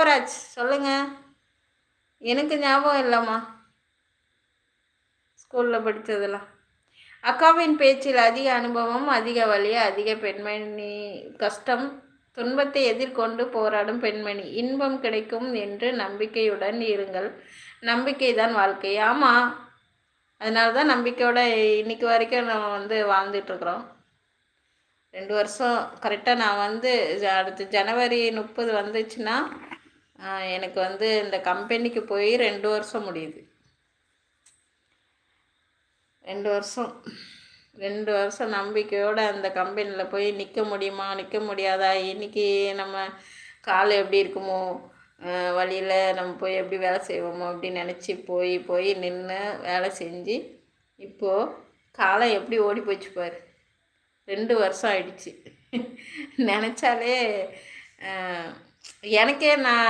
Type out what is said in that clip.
காமராஜ் சொல்லுங்கள். எனக்கு ஞாபகம் இல்லைம்மா ஸ்கூலில் படித்ததெல்லாம். அக்காவின் பேச்சில் அதிக அனுபவம், அதிக வலி, அதிக பெண்மணி கஷ்டம், துன்பத்தை எதிர்கொண்டு போராடும் பெண்மணி. இன்பம் கிடைக்கும் என்று நம்பிக்கையுடன் இருங்கள். நம்பிக்கை தான் வாழ்க்கை. ஆமாம், அதனால தான் நம்பிக்கையோட இன்னைக்கு வரைக்கும் நம்ம வாழ்ந்துட்டுருக்குறோம். 2 வருஷம் கரெக்டாக நான் அடுத்து ஜனவரி 30 வந்துச்சுன்னா எனக்கு இந்த கம்பெனிக்கு போய் 2 வருஷம் முடியுது. 2 வருஷம் நம்பிக்கையோடு அந்த கம்பெனியில் போய் நிற்க முடியுமா நிற்க முடியாதா, இன்றைக்கி நம்ம கால் எப்படி இருக்குமோ, வழியில் நம்ம போய் எப்படி வேலை செய்வோமோ அப்படின்னு நினச்சி போய் நின்று வேலை செஞ்சு இப்போது காலம் எப்படி ஓடி போச்சு பாரு. 2 வருஷம் ஆயிடுச்சு. நினச்சாலே எனக்கே நான்